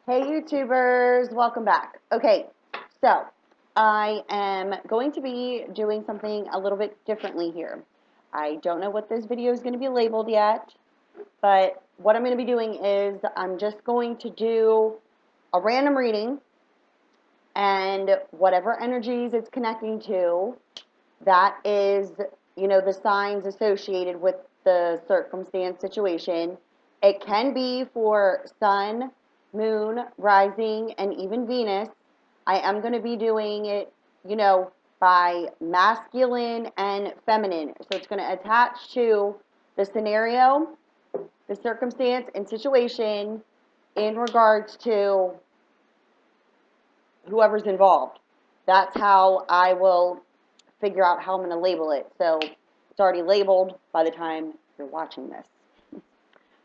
Hey YouTubers, welcome back. Okay, so I am going to be doing something a little bit differently here. I don't know what this video is going to be labeled yet, but what I'm going to be doing is I'm just going to do a random reading, and whatever energies it's connecting to, that is, the signs associated with the circumstance situation. It can be for sun, moon, rising, and even Venus. I am going to be doing it, by masculine and feminine. So it's going to attach to the scenario, the circumstance, and situation in regards to whoever's involved. That's how I will figure out how I'm going to label it. So it's already labeled by the time you're watching this.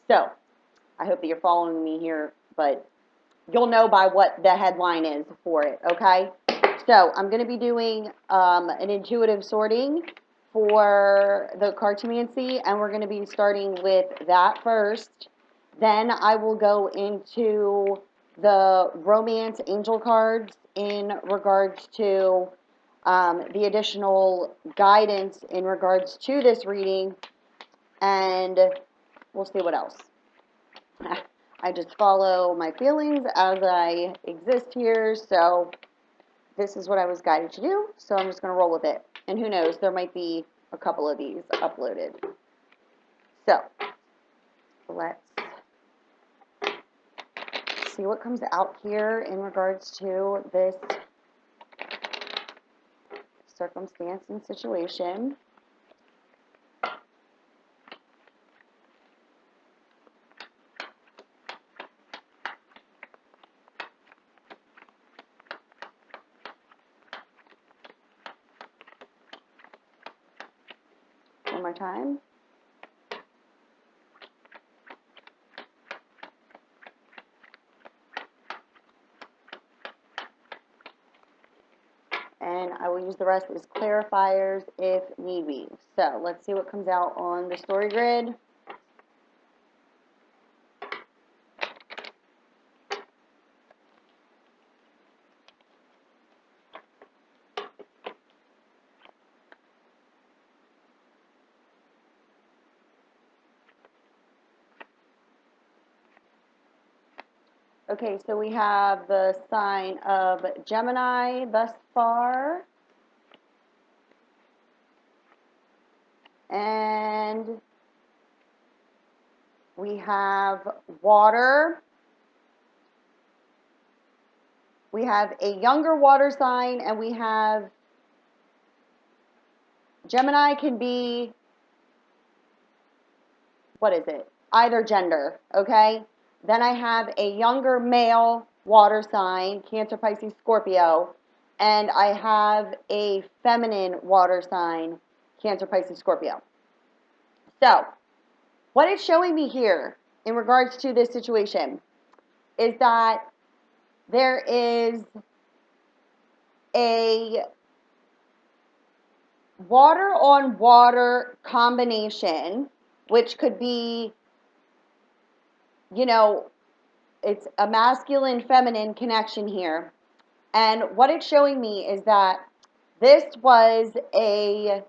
So I hope that you're following me here, but you'll know by what the headline is for it, okay? So I'm going to be doing an intuitive sorting for the cartomancy, and we're going to be starting with that first. Then I will go into the romance angel cards in regards to the additional guidance in regards to this reading, and we'll see what else. I just follow my feelings as I exist here, so this is what I was guided to do, so I'm just going to roll with it. And who knows, there might be a couple of these uploaded. So, let's see what comes out here in regards to this circumstance and situation. One more time. And I will use the rest as clarifiers if need be. So let's see what comes out on the story grid. Okay, so we have the sign of Gemini thus far. And we have water. We have a younger water sign, and we have Gemini can be, what is it? Either gender, okay? Then I have a younger male water sign, Cancer, Pisces, Scorpio, and I have a feminine water sign, Cancer, Pisces, Scorpio. So, what it's showing me here in regards to this situation is that there is a water on water combination, which could be, it's a masculine feminine connection here. And what it's showing me is that this was a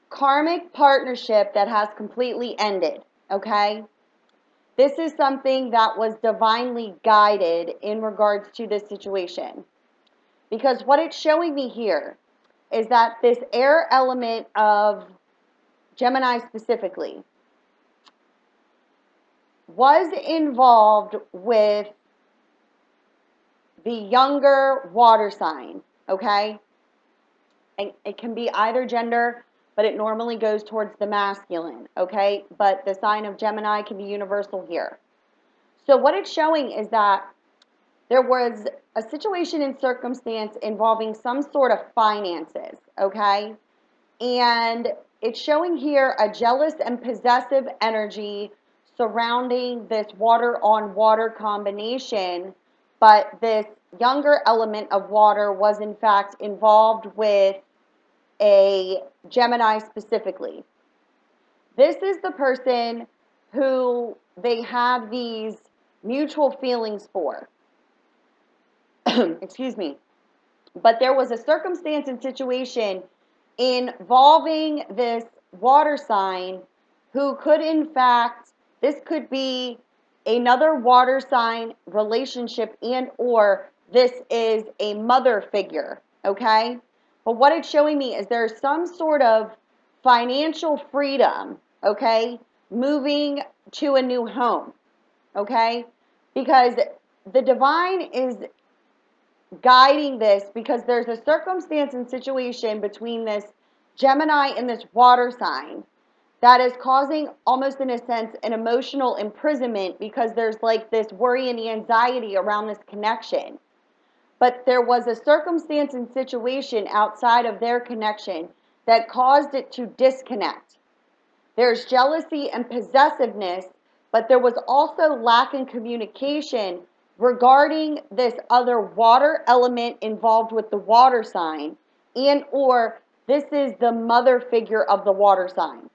karmic partnership that has completely ended, okay? This is something that was divinely guided in regards to this situation. Because what it's showing me here is that this air element of Gemini specifically was involved with the younger water sign, okay? And it can be either gender, but it normally goes towards the masculine, okay? But the sign of Gemini can be universal here. So what it's showing is that there was a situation and circumstance involving some sort of finances, okay? And it's showing here a jealous and possessive energy surrounding this water on water combination, but this younger element of water was in fact involved with a Gemini specifically. This is the person who they have these mutual feelings for, excuse me, but there was a circumstance and situation involving this water sign who could, in fact, this could be another water sign relationship, and or this is a mother figure, okay? But what it's showing me is there's some sort of financial freedom, okay, moving to a new home, okay? Because the divine is guiding this because there's a circumstance and situation between this Gemini and this water sign that is causing, almost in a sense, an emotional imprisonment, because there's like this worry and anxiety around this connection. But there was a circumstance and situation outside of their connection that caused it to disconnect. There's jealousy and possessiveness, but there was also lack in communication regarding this other water element involved with the water sign, and or this is the mother figure of the water sign.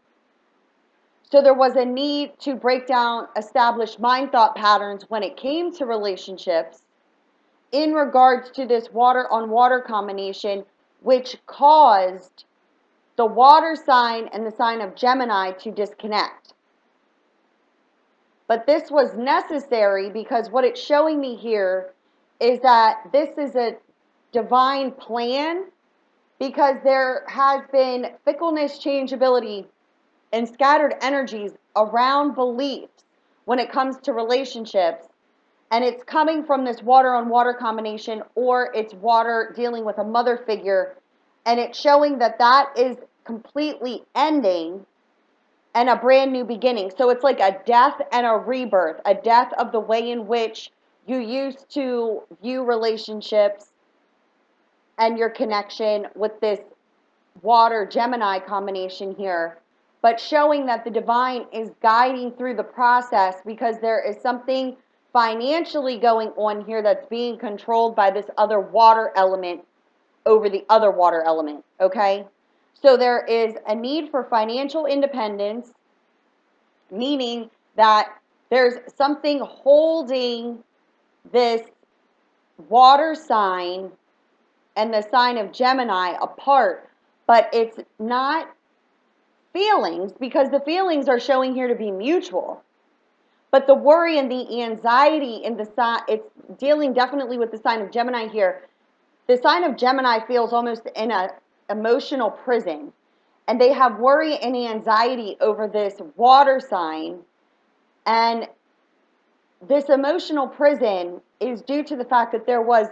So there was a need to break down established mind thought patterns when it came to relationships in regards to this water on water combination, which caused the water sign and the sign of Gemini to disconnect. But this was necessary because what it's showing me here is that this is a divine plan, because there has been fickleness, changeability, and scattered energies around beliefs when it comes to relationships. And it's coming from this water on water combination, or it's water dealing with a mother figure. And it's showing that that is completely ending and a brand new beginning. So it's like a death and a rebirth, a death of the way in which you used to view relationships and your connection with this water Gemini combination here, but showing that the divine is guiding through the process because there is something financially going on here that's being controlled by this other water element over the other water element, okay? So there is a need for financial independence, meaning that there's something holding this water sign and the sign of Gemini apart, but it's not feelings, because the feelings are showing here to be mutual. But the worry and the anxiety in the sign, it's dealing definitely with the sign of Gemini here. The sign of Gemini feels almost in a emotional prison, and they have worry and anxiety over this water sign. And this emotional prison is due to the fact that there was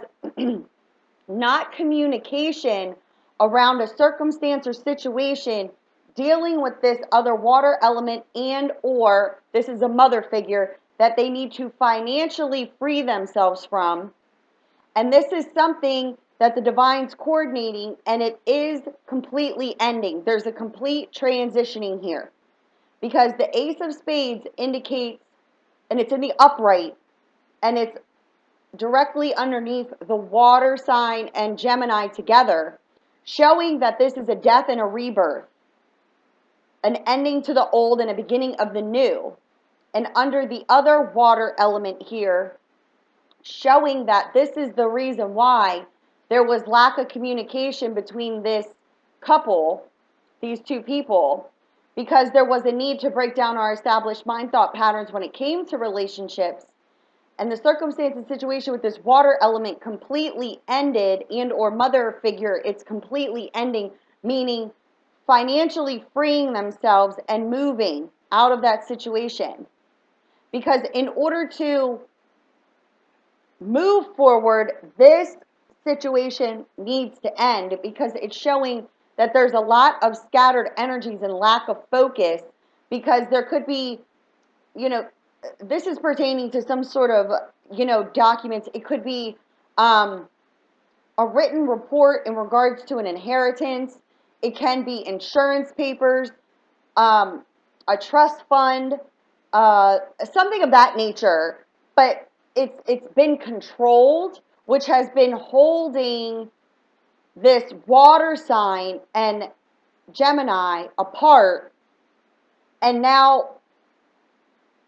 not communication around a circumstance or situation dealing with this other water element, and or this is a mother figure that they need to financially free themselves from. And this is something that the divine's coordinating, and it is completely ending. There's a complete transitioning here, because the Ace of Spades indicates, and it's in the upright, and it's directly underneath the water sign and Gemini together, showing that this is a death and a rebirth, an ending to the old and a beginning of the new. And under the other water element here, showing that this is the reason why there was lack of communication between this couple, these two people, because there was a need to break down our established mind thought patterns when it came to relationships. And the circumstance and situation with this water element completely ended, and or mother figure, it's completely ending, meaning financially freeing themselves and moving out of that situation. Because in order to move forward, this situation needs to end, because it's showing that there's a lot of scattered energies and lack of focus, because there could be, this is pertaining to some sort of, documents. It could be a written report in regards to an inheritance. It can be insurance papers, a trust fund, something of that nature. But it's been controlled, which has been holding this water sign and Gemini apart, and now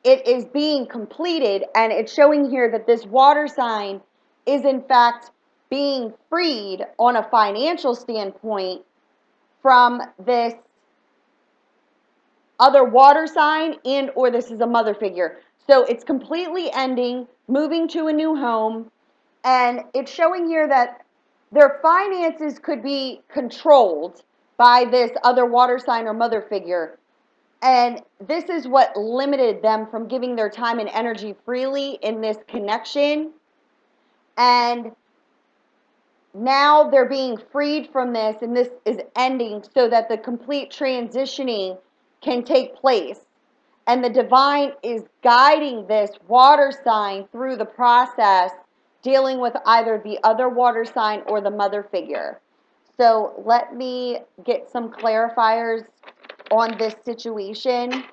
it is being completed. And it's showing here that this water sign is in fact being freed on a financial standpoint from this other water sign, and or this is a mother figure. So it's completely ending, moving to a new home, and it's showing here that their finances could be controlled by this other water sign or mother figure. And this is what limited them from giving their time and energy freely in this connection. And now they're being freed from this, and this is ending so that the complete transitioning can take place. And the divine is guiding this water sign through the process, dealing with either the other water sign or the mother figure. So let me get some clarifiers on this situation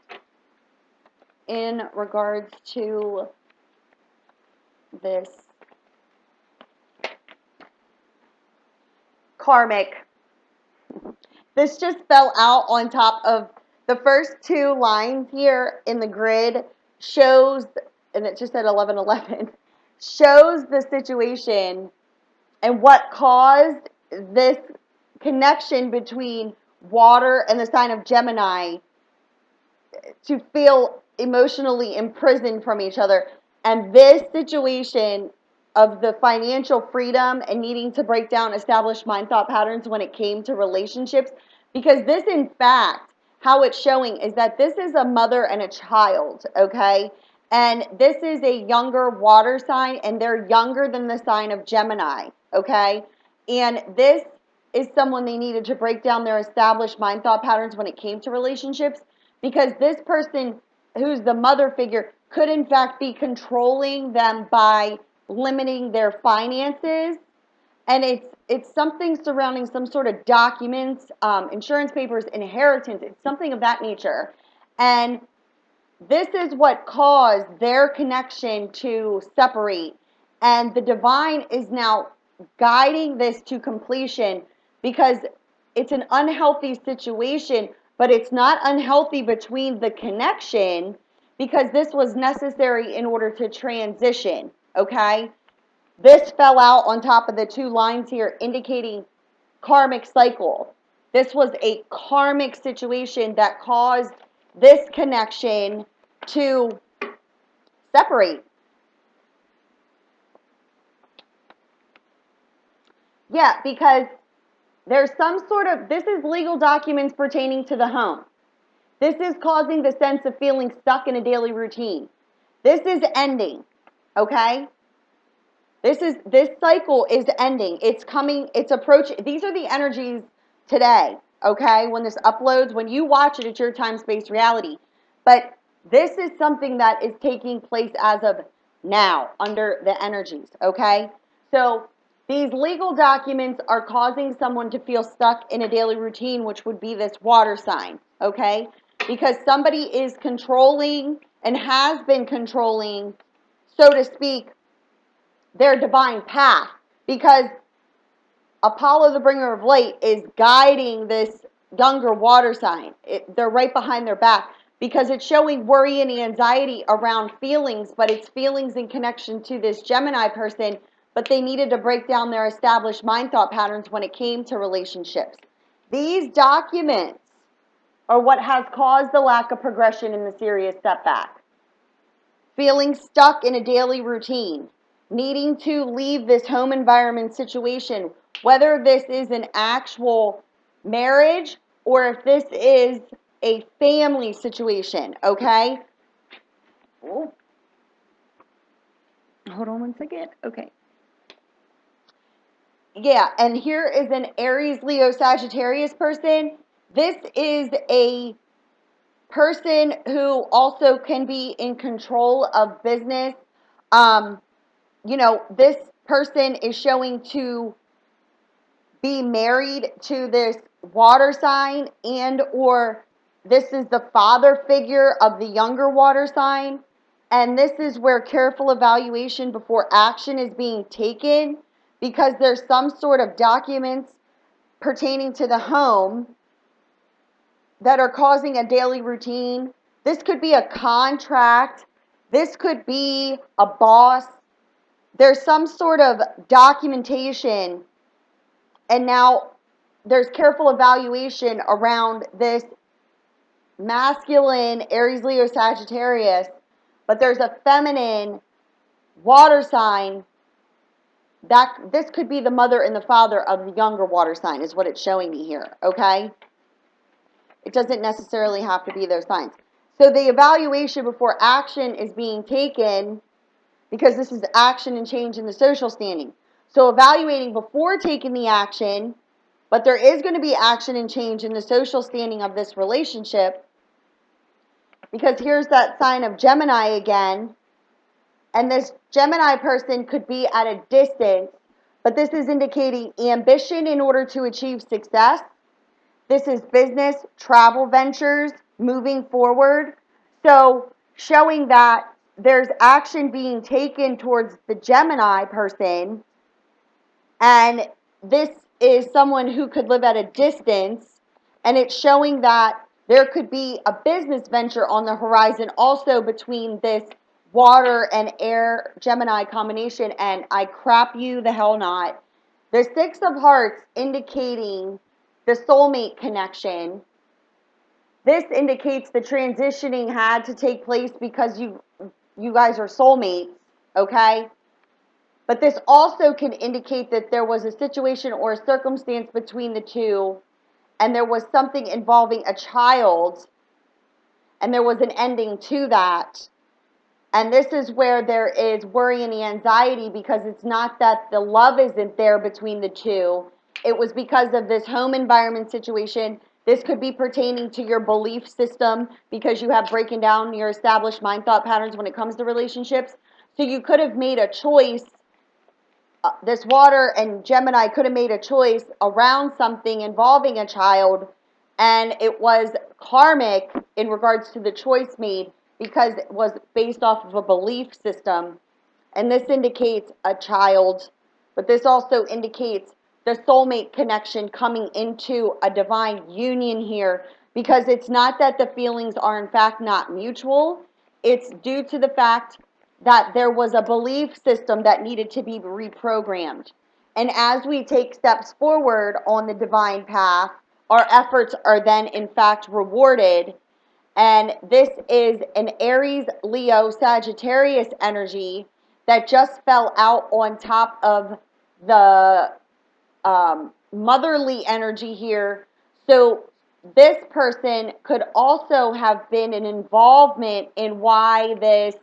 in regards to this karmic. This just fell out on top of the first two lines here in the grid shows, and it just said 1111, shows the situation and what caused this connection between water and the sign of Gemini to feel emotionally imprisoned from each other. And this situation of the financial freedom and needing to break down established mind thought patterns when it came to relationships, because this, in fact, how it's showing is that this is a mother and a child, okay? And this is a younger water sign, and they're younger than the sign of Gemini, okay? And this is someone they needed to break down their established mind thought patterns when it came to relationships, because this person who's the mother figure could in fact be controlling them by limiting their finances. And it's something surrounding some sort of documents, insurance papers, inheritance. It's something of that nature. And this is what caused their connection to separate. And the divine is now guiding this to completion, because it's an unhealthy situation, but it's not unhealthy between the connection, because this was necessary in order to transition, okay? This fell out on top of the two lines here indicating karmic cycle. This was a karmic situation that caused this connection to separate. Yeah, because there's some sort of, this is legal documents pertaining to the home. This is causing the sense of feeling stuck in a daily routine. This is ending, okay? This cycle is ending. It's coming, it's approaching. These are the energies today, okay? When this uploads, when you watch it, it's your time, space, reality. But this is something that is taking place as of now under the energies, okay? So these legal documents are causing someone to feel stuck in a daily routine, which would be this water sign, okay? Because somebody is controlling and has been controlling, so to speak, their divine path, because Apollo, the bringer of light, is guiding this younger water sign. They're right behind their back, because it's showing worry and anxiety around feelings, but it's feelings in connection to this Gemini person, but they needed to break down their established mind thought patterns when it came to relationships. These documents are what has caused the lack of progression in the serious setback. Feeling stuck in a daily routine, needing to leave this home environment situation, whether this is an actual marriage or if this is a family situation, okay? Oh. Hold on one second. Okay. Yeah, and here is an Aries, Leo, Sagittarius person. This is a person who also can be in control of business. You know, this person is showing to be married to this water sign, and or this is the father figure of the younger water sign. And this is where careful evaluation before action is being taken, because there's some sort of documents pertaining to the home that are causing a daily routine. This could be a contract. This could be a boss there's some sort of documentation, and now there's careful evaluation around this masculine Aries, Leo, Sagittarius, but there's a feminine water sign that this could be the mother and the father of the younger water sign is what it's showing me here, okay? It doesn't necessarily have to be those signs. So the evaluation before action is being taken, because this is action and change in the social standing. So evaluating before taking the action, but there is going to be action and change in the social standing of this relationship, because here's that sign of Gemini again, and this Gemini person could be at a distance, but this is indicating ambition in order to achieve success. This is business, travel ventures, moving forward. So showing that there's action being taken towards the Gemini person, and this is someone who could live at a distance, and it's showing that there could be a business venture on the horizon also between this water and air Gemini combination, and I crap you the hell not. The Six of Hearts indicating the soulmate connection. This indicates the transitioning had to take place because you guys are soulmates, okay? But this also can indicate that there was a situation or a circumstance between the two, and there was something involving a child, and there was an ending to that. And this is where there is worry and anxiety, because it's not that the love isn't there between the two. It was because of this home environment situation. This could be pertaining to your belief system, because you have breaking down your established mind thought patterns when it comes to relationships. So you could have made a choice. This water and Gemini could have made a choice around something involving a child, and it was karmic in regards to the choice made, because it was based off of a belief system. And this indicates a child, but this also indicates the soulmate connection coming into a divine union here, because it's not that the feelings are in fact not mutual. It's due to the fact that there was a belief system that needed to be reprogrammed. And as we take steps forward on the divine path, our efforts are then in fact rewarded. And this is an Aries, Leo, Sagittarius energy that just fell out on top of the motherly energy here. So this person could also have been an involvement in why this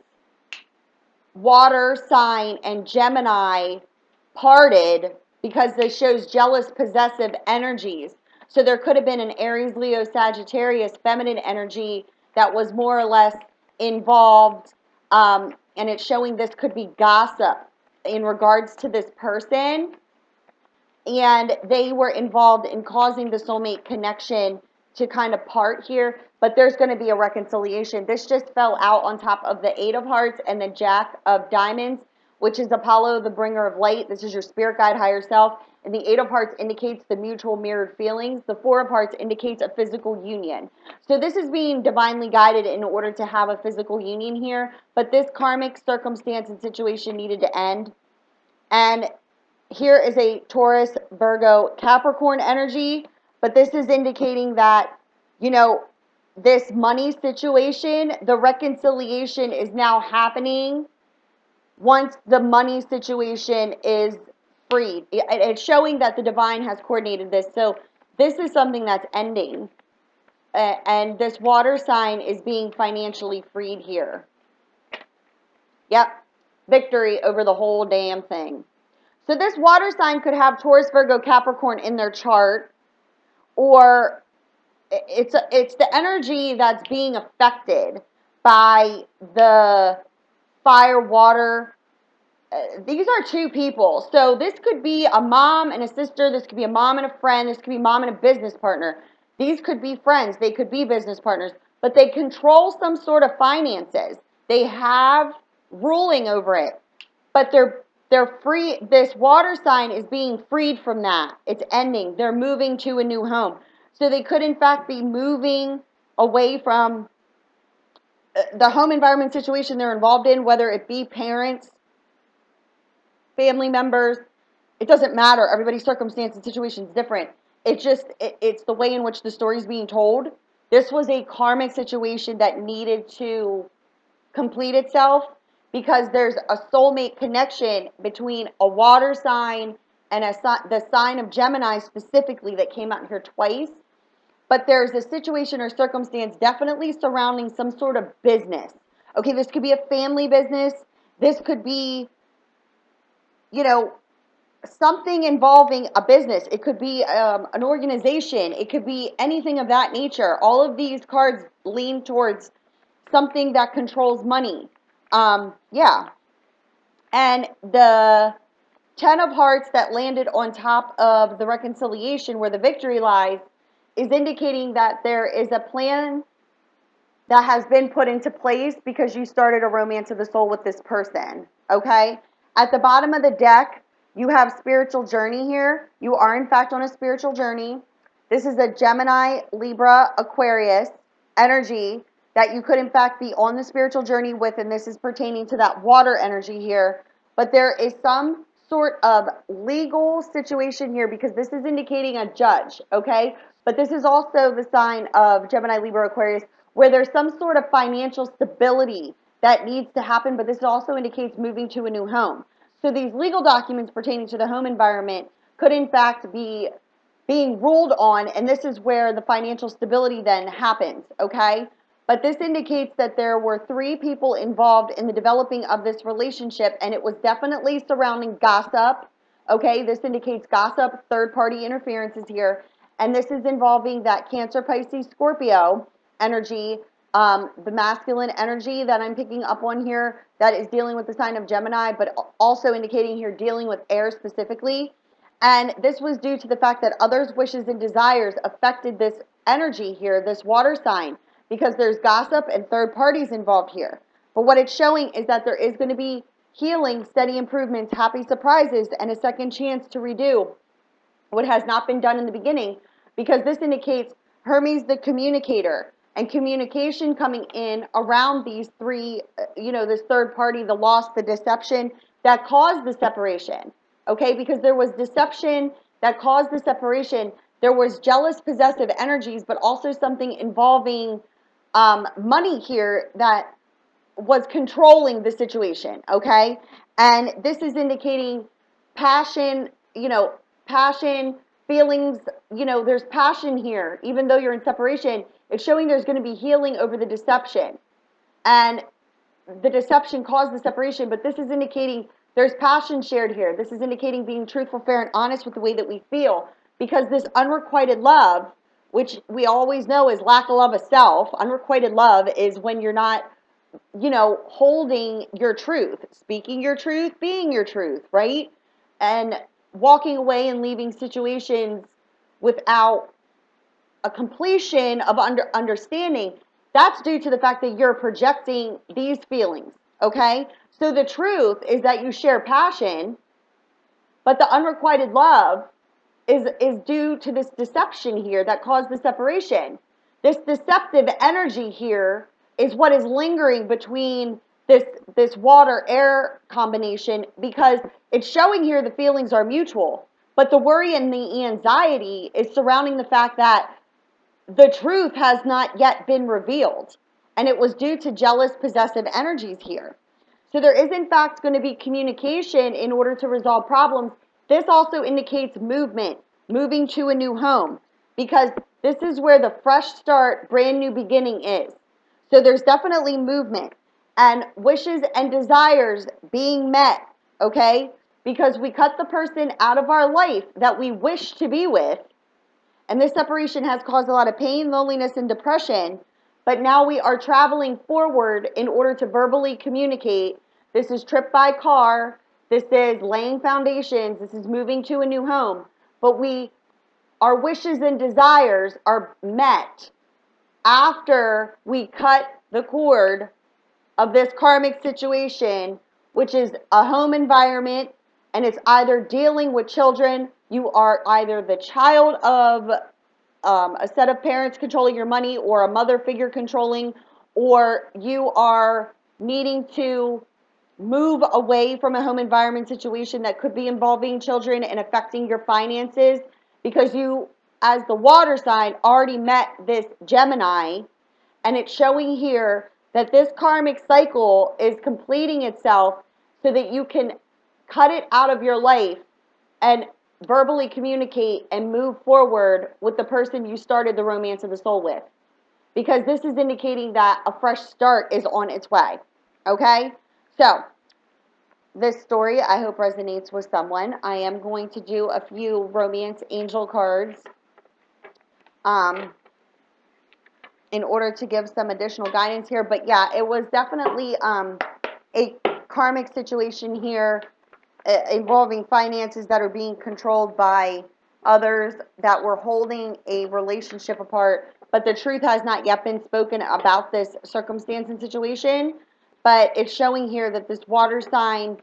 water sign and Gemini parted, because this shows jealous, possessive energies. So there could have been an Aries, Leo, Sagittarius feminine energy that was more or less involved, and it's showing this could be gossip in regards to this person, and they were involved in causing the soulmate connection to kind of part here, but there's going to be a reconciliation. This just fell out on top of the Eight of Hearts and the Jack of Diamonds, which is Apollo, the bringer of light. This is your spirit guide, higher self. And the Eight of Hearts indicates the mutual mirrored feelings. The Four of Hearts indicates a physical union. So this is being divinely guided in order to have a physical union here, but this karmic circumstance and situation needed to end. And here is a Taurus, Virgo, Capricorn energy, but this is indicating that, you know, this money situation, the reconciliation is now happening once the money situation is freed. It's showing that the divine has coordinated this. So this is something that's ending. And this water sign is being financially freed here. Yep. Victory over the whole damn thing. So this water sign could have Taurus, Virgo, Capricorn in their chart, or it's the energy that's being affected by the fire, water. These are two people. So this could be a mom and a sister. This could be a mom and a friend. This could be a mom and a business partner. These could be friends. They could be business partners. But they control some sort of finances. They have ruling over it. But they're free. This water sign is being freed from that. It's ending. They're moving to a new home. So they could in fact be moving away from the home environment situation they're involved in, whether it be parents family members. It doesn't matter. Everybody's circumstance and situation is different. It's the way in which the story is being told. This was a karmic situation that needed to complete itself because there's a soulmate connection between a water sign and the sign of Gemini specifically that came out here twice. But there's a situation or circumstance definitely surrounding some sort of business. Okay, this could be a family business. This could be, you know, something involving a business. It could be an organization. It could be anything of that nature. All of these cards lean towards something that controls money. Yeah. And the 10 of Hearts that landed on top of the reconciliation where the victory lies is indicating that there is a plan that has been put into place because you started a romance of the soul with this person, okay? At the bottom of the deck, you have spiritual journey here. You are, in fact, on a spiritual journey. This is a Gemini, Libra, Aquarius energy that you could, in fact, be on the spiritual journey with, and this is pertaining to that water energy here. But there is some sort of legal situation here because this is indicating a judge, okay? But this is also the sign of Gemini, Libra, Aquarius, where there's some sort of financial stability that needs to happen, but this also indicates moving to a new home. So these legal documents pertaining to the home environment could in fact be being ruled on, and this is where the financial stability then happens, okay? But this indicates that there were 3 people involved in the developing of this relationship, and it was definitely surrounding gossip, okay? This indicates gossip, third-party interferences here, and this is involving that Cancer, Pisces, Scorpio energy, the masculine energy that I'm picking up on here that is dealing with the sign of Gemini, but also indicating here dealing with air specifically. And this was due to the fact that others' wishes and desires affected this energy here, this water sign, because there's gossip and third parties involved here. But what it's showing is that there is going to be healing, steady improvements, happy surprises, and a second chance to redo what has not been done in the beginning, because this indicates Hermes the communicator and communication coming in around these 3, this third party, the loss, the deception that caused the separation. Okay, because there was deception that caused the separation. There was jealous, possessive energies, but also something involving money here that was controlling the situation, okay? And this is indicating passion, passion, feelings, there's passion here. Even though you're in separation, it's showing there's going to be healing over the deception. And the deception caused the separation, but this is indicating there's passion shared here. This is indicating being truthful, fair, and honest with the way that we feel. Because this unrequited love, which we always know is lack of love of self, unrequited love is when you're not holding your truth, speaking your truth, being your truth, right? And walking away and leaving situations without a completion of understanding. That's due to the fact that you're projecting these feelings, okay? So the truth is that you share passion, but the unrequited love is due to this deception here that caused the separation. This deceptive energy here is what is lingering between this water-air combination, because it's showing here the feelings are mutual, but the worry and the anxiety is surrounding the fact that the truth has not yet been revealed, and it was due to jealous, possessive energies here. So there is, in fact, going to be communication in order to resolve problems. This also indicates movement, moving to a new home, because this is where the fresh start, brand new beginning is. So there's definitely movement and wishes and desires being met, okay? Because we cut the person out of our life that we wish to be with, and this separation has caused a lot of pain, loneliness, and depression, but now we are traveling forward in order to verbally communicate. This is trip by car. This is laying foundations. This is moving to a new home. But our wishes and desires are met after we cut the cord of this karmic situation, which is a home environment, and it's either dealing with children. You are either the child of a set of parents controlling your money, or a mother figure controlling, or you are needing to move away from a home environment situation that could be involving children and affecting your finances, because you, as the water sign, already met this Gemini, and it's showing here that this karmic cycle is completing itself so that you can cut it out of your life and verbally communicate and move forward with the person you started the romance of the soul with. Because this is indicating that a fresh start is on its way. Okay? So, this story I hope resonates with someone. I am going to do a few romance angel cards in order to give some additional guidance here. But yeah, it was definitely a karmic situation here involving finances that are being controlled by others that were holding a relationship apart. But the truth has not yet been spoken about this circumstance and situation. But it's showing here that this water sign,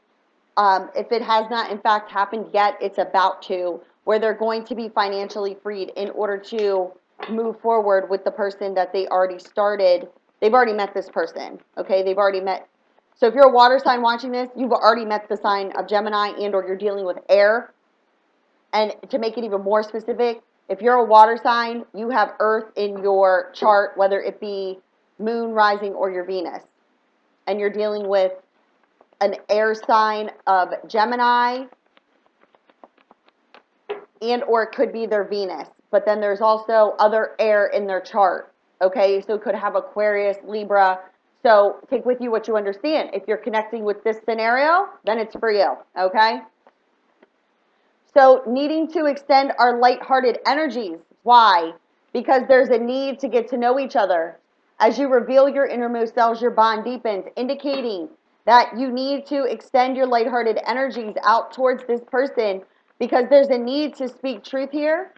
if it has not in fact happened yet, it's about to, where they're going to be financially freed in order to move forward with the person that they already started. They've already met this person, okay? They've already met. So if you're a water sign watching this, you've already met the sign of Gemini, and or you're dealing with air. And to make it even more specific, if you're a water sign, you have Earth in your chart, whether it be moon, rising, or your Venus. And you're dealing with an air sign of Gemini, and or it could be their Venus. But then there's also other air in their chart, okay? So it could have Aquarius, Libra. So take with you what you understand. If you're connecting with this scenario, then it's for you, okay? So needing to extend our lighthearted energies. Why? Because there's a need to get to know each other. As you reveal your innermost selves, your bond deepens, indicating that you need to extend your lighthearted energies out towards this person, because there's a need to speak truth here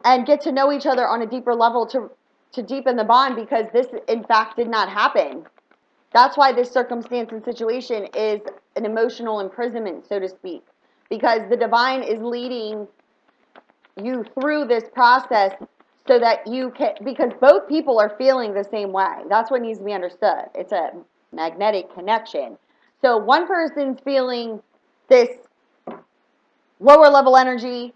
and get to know each other on a deeper level to deepen the bond, because this in fact did not happen. That's why this circumstance and situation is an emotional imprisonment, so to speak, because the divine is leading you through this process so that you can, because both people are feeling the same way. That's what needs to be understood. It's a magnetic connection. So one person's feeling this lower level energy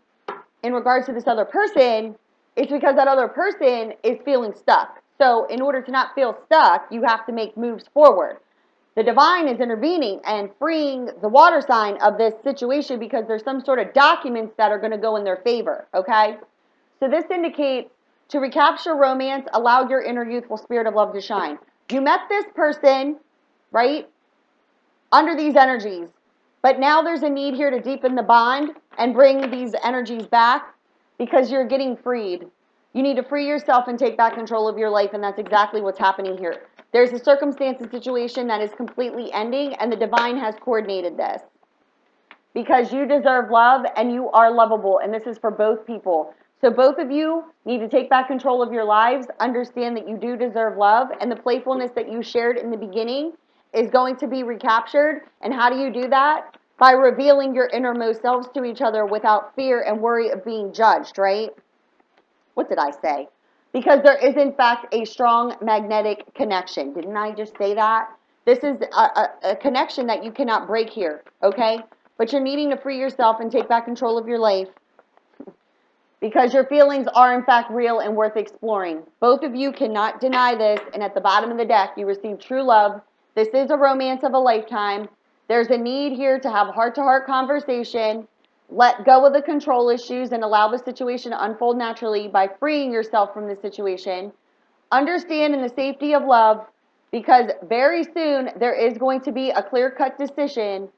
in regards to this other person. It's because that other person is feeling stuck. So in order to not feel stuck, you have to make moves forward. The divine is intervening and freeing the water sign of this situation, because there's some sort of documents that are going to go in their favor, okay? So this indicates, to recapture romance, allow your inner youthful spirit of love to shine. You met this person, right, under these energies, but now there's a need here to deepen the bond and bring these energies back, because you're getting freed. You need to free yourself and take back control of your life, and that's exactly what's happening here. There's a circumstance and situation that is completely ending, and the divine has coordinated this. Because you deserve love, and you are lovable, and this is for both people. So both of you need to take back control of your lives, understand that you do deserve love, and the playfulness that you shared in the beginning is going to be recaptured. And how do you do that? By revealing your innermost selves to each other without fear and worry of being judged, right? What did I say? Because there is, in fact, a strong magnetic connection. Didn't I just say that? This is a connection that you cannot break here, okay? But you're needing to free yourself and take back control of your life, because your feelings are, in fact, real and worth exploring. Both of you cannot deny this, and at the bottom of the deck, you receive true love. This is a romance of a lifetime. There's a need here to have heart-to-heart conversation. Let go of the control issues and allow the situation to unfold naturally by freeing yourself from the situation. Understand in the safety of love, because very soon there is going to be a clear-cut decision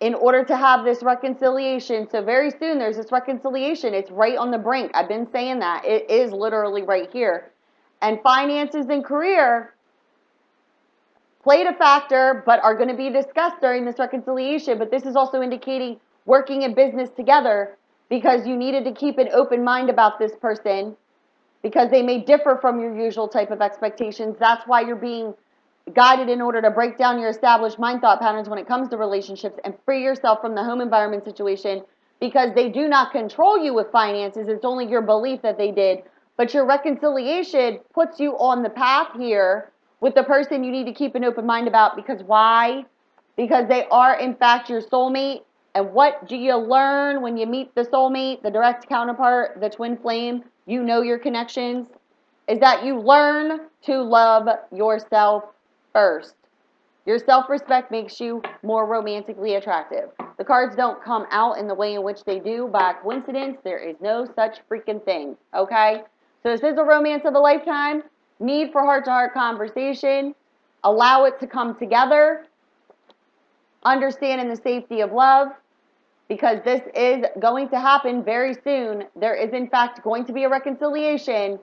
in order to have this reconciliation. So very soon there's this reconciliation. It's right on the brink. I've been saying that. It is literally right here. And finances and career played a factor, but are going to be discussed during this reconciliation. But this is also indicating working in business together, because you needed to keep an open mind about this person, because they may differ from your usual type of expectations. That's why you're being guided in order to break down your established mind thought patterns when it comes to relationships and free yourself from the home environment situation, because they do not control you with finances. It's only your belief that they did. But your reconciliation puts you on the path here with the person you need to keep an open mind about, because why? because they are, in fact, your soulmate. And what do you learn when you meet the soulmate, the direct counterpart, the twin flame? You know your connections. Is that you learn to love yourself first. Your self-respect makes you more romantically attractive. The cards don't come out in the way in which they do by coincidence. There is no such freaking thing, okay? So this is a romance of a lifetime. Need for heart-to-heart conversation. Allow it to come together. Understand in the safety of love, because this is going to happen very soon. There is, in fact, going to be a reconciliation.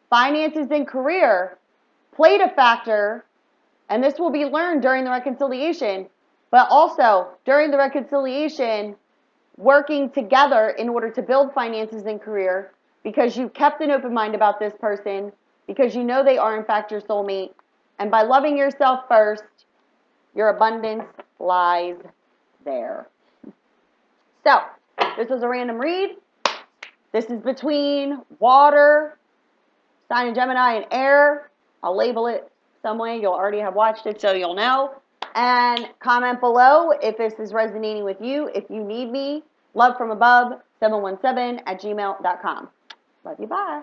Finances and career played a factor, and this will be learned during the reconciliation, but also during the reconciliation, working together in order to build finances and career, because you kept an open mind about this person, because you know they are, in fact, your soulmate, and by loving yourself first, your abundance lies there. So, this was a random read. This is between water, sign of Gemini, and air. I'll label it some way. You'll already have watched it, so you'll know. And comment below if this is resonating with you. If you need me, love from above, 717 at gmail.com. Love you, bye.